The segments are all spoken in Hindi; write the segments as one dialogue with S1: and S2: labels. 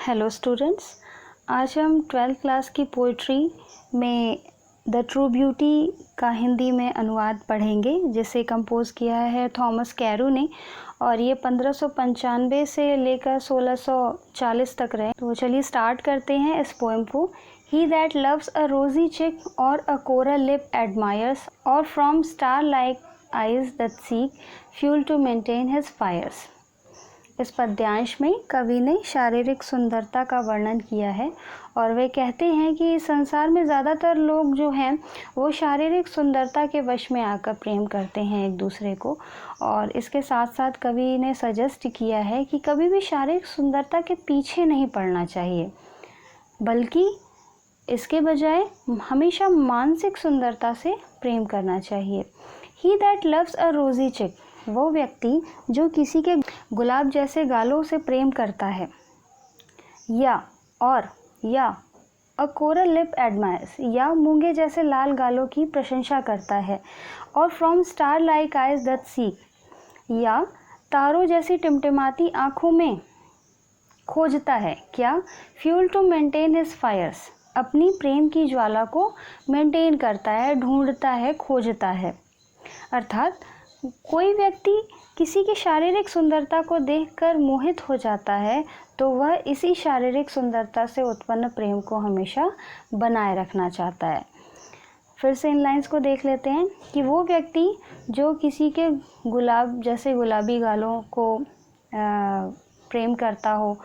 S1: हेलो स्टूडेंट्स, आज हम 12th क्लास की पोइट्री में द ट्रू ब्यूटी का हिंदी में अनुवाद पढ़ेंगे, जिसे कंपोज़ किया है थॉमस कैरो ने, और ये 1595 से लेकर 1640 तक रहे। तो चलिए स्टार्ट करते हैं इस पोएम को। He that loves a rosy cheek or a coral lip admires, or from star-like eyes that seek fuel to maintain his fires। इस पद्यांश में कवि ने शारीरिक सुंदरता का वर्णन किया है और वे कहते हैं कि संसार में ज़्यादातर लोग जो हैं वो शारीरिक सुंदरता के वश में आकर प्रेम करते हैं एक दूसरे को। और इसके साथ साथ कवि ने सजेस्ट किया है कि कभी भी शारीरिक सुंदरता के पीछे नहीं पड़ना चाहिए, बल्कि इसके बजाय हमेशा मानसिक सुंदरता से प्रेम करना चाहिए। He that loves a rosy cheek, वो व्यक्ति जो किसी के गुलाब जैसे गालों से प्रेम करता है, या अ कोरल लिप एडमायर्स, या मूंगे जैसे लाल गालों की प्रशंसा करता है, और from star like eyes that seek, या तारों जैसी टिमटिमाती आँखों में खोजता है क्या, fuel to maintain his fires, अपनी प्रेम की ज्वाला को मेंटेन करता है, ढूंढता है, खोजता है। अर्थात कोई व्यक्ति किसी की शारीरिक सुंदरता को देखकर मोहित हो जाता है तो वह इसी शारीरिक सुंदरता से उत्पन्न प्रेम को हमेशा बनाए रखना चाहता है। फिर से इन लाइंस को देख लेते हैं कि वो व्यक्ति जो किसी के गुलाब जैसे गुलाबी गालों को प्रेम करता हो,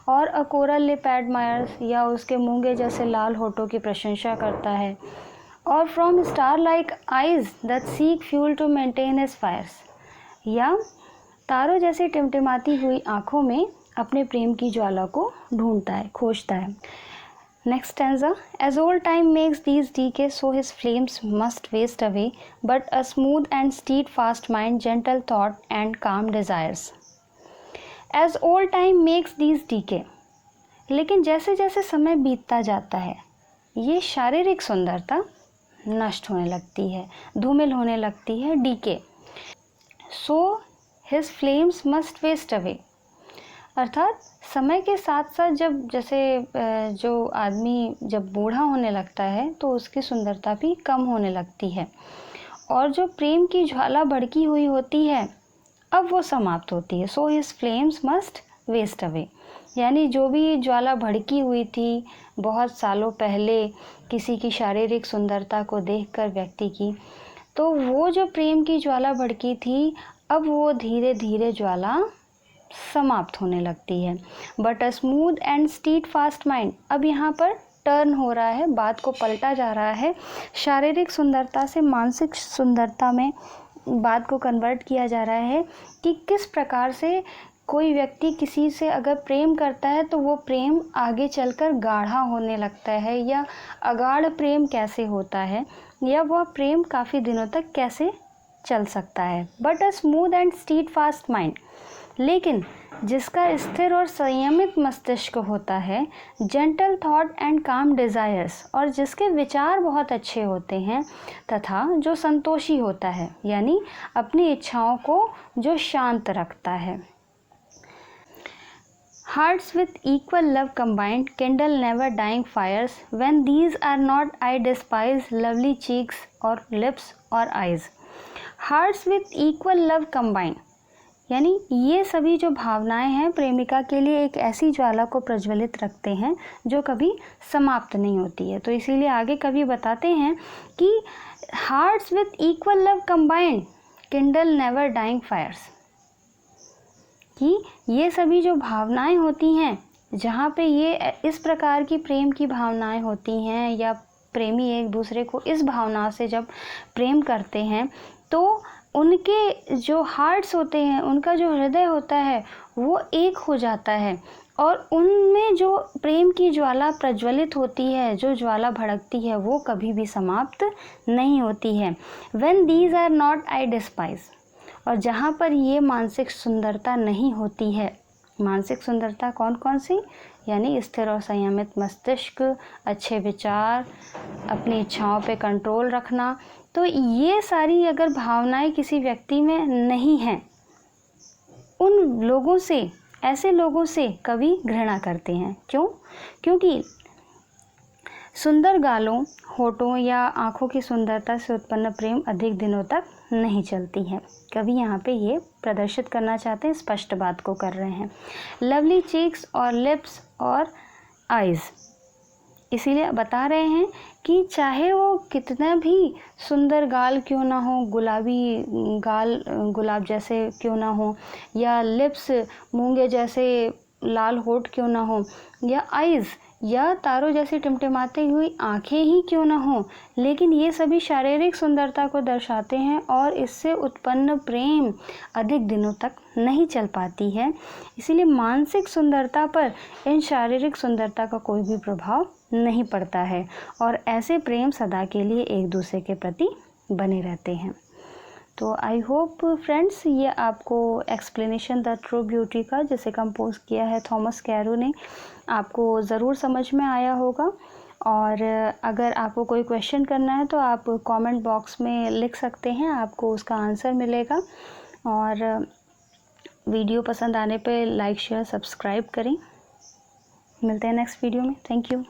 S1: और अ कोरल लिप एडमायर्स, या उसके मूंगे जैसे लाल होठों की प्रशंसा करता है, और from star like eyes that seek fuel to maintain his fires, या तारों जैसी टिमटिमाती हुई आँखों में अपने प्रेम की ज्वाला को ढूंढता है, खोजता है। Next stanza. As old time makes these decay, so his flames must waste away, but a smooth and steadfast mind, gentle thought and calm desires. As old time makes these decay, लेकिन जैसे जैसे समय बीतता जाता है ये शारीरिक सुंदरता नष्ट होने लगती है, धूमिल होने लगती है, decay. So his flames must waste away, अर्थात समय के साथ साथ जब जैसे जो आदमी जब बूढ़ा होने लगता है तो उसकी सुंदरता भी कम होने लगती है, और जो प्रेम की ज्वाला भड़की हुई होती है अब वो समाप्त होती है। So his flames must waste away, यानी जो भी ज्वाला भड़की हुई थी बहुत सालों पहले किसी की शारीरिक सुंदरता को देखकर व्यक्ति की, तो वो जो प्रेम की ज्वाला भड़की थी अब वो धीरे धीरे ज्वाला समाप्त होने लगती है। But a smooth and steadfast mind, अब यहाँ पर टर्न हो रहा है, बात को पलटा जा रहा है, शारीरिक सुंदरता से मानसिक सुंदरता में बात को कन्वर्ट किया जा रहा है कि किस प्रकार से कोई व्यक्ति किसी से अगर प्रेम करता है तो वो प्रेम आगे चलकर गाढ़ा होने लगता है, या अगाढ़ प्रेम कैसे होता है, या वह प्रेम काफ़ी दिनों तक कैसे चल सकता है। But a smooth and steadfast mind, लेकिन जिसका स्थिर और संयमित मस्तिष्क होता है, gentle thought and calm desires, और जिसके विचार बहुत अच्छे होते हैं, तथा जो संतोषी होता है, यानी अपनी इच्छाओं को जो शांत रखता है। Hearts with equal love combined kindle never dying fires, when these are not I despise lovely cheeks or lips or eyes। Hearts with equal love combined, यानी ये सभी जो भावनाएं हैं प्रेमिका के लिए एक ऐसी ज्वाला को प्रज्वलित रखते हैं जो कभी समाप्त नहीं होती है। तो इसीलिए आगे कवि बताते हैं कि Hearts with equal love combined kindle never dying fires, कि ये सभी जो भावनाएं होती हैं, जहाँ पे ये इस प्रकार की प्रेम की भावनाएं होती हैं, या प्रेमी एक दूसरे को इस भावना से जब प्रेम करते हैं तो उनके जो हार्ट्स होते हैं, उनका जो हृदय होता है वो एक हो जाता है, और उनमें जो प्रेम की ज्वाला प्रज्वलित होती है, जो ज्वाला भड़कती है, वो कभी भी समाप्त नहीं होती है। When these are not I despise, और जहाँ पर ये मानसिक सुंदरता नहीं होती है, मानसिक सुंदरता कौन कौन सी, यानी स्थिर और संयमित मस्तिष्क, अच्छे विचार, अपनी इच्छाओं पे कंट्रोल रखना, तो ये सारी अगर भावनाएं किसी व्यक्ति में नहीं हैं, उन लोगों से ऐसे लोगों से कवि घृणा करते हैं। क्यों? क्योंकि सुंदर गालों, होठों या आँखों की सुंदरता से उत्पन्न प्रेम अधिक दिनों तक नहीं चलती है। कवि यहाँ पे ये प्रदर्शित करना चाहते हैं, स्पष्ट बात को कर रहे हैं। लवली चीक्स और लिप्स और आइज़, इसीलिए बता रहे हैं कि चाहे वो कितना भी सुंदर गाल क्यों ना हो, गुलाबी गाल गुलाब जैसे क्यों ना हो, या लिप्स मूंगे जैसे लाल होठ क्यों ना हो, या आइज़ या तारों जैसी टिमटिमाती हुई आंखें ही क्यों ना हो, लेकिन ये सभी शारीरिक सुंदरता को दर्शाते हैं और इससे उत्पन्न प्रेम अधिक दिनों तक नहीं चल पाती है। इसीलिए मानसिक सुंदरता पर इन शारीरिक सुंदरता का कोई भी प्रभाव नहीं पड़ता है और ऐसे प्रेम सदा के लिए एक दूसरे के प्रति बने रहते हैं। तो आई होप फ्रेंड्स, ये आपको एक्सप्लेनेशन द ट्रू ब्यूटी का, जिसे कंपोज किया है थॉमस कैरो ने, आपको ज़रूर समझ में आया होगा। और अगर आपको कोई क्वेश्चन करना है तो आप कमेंट बॉक्स में लिख सकते हैं, आपको उसका आंसर मिलेगा। और वीडियो पसंद आने पे लाइक शेयर सब्सक्राइब करें। मिलते हैं नेक्स्ट वीडियो में। Thank you.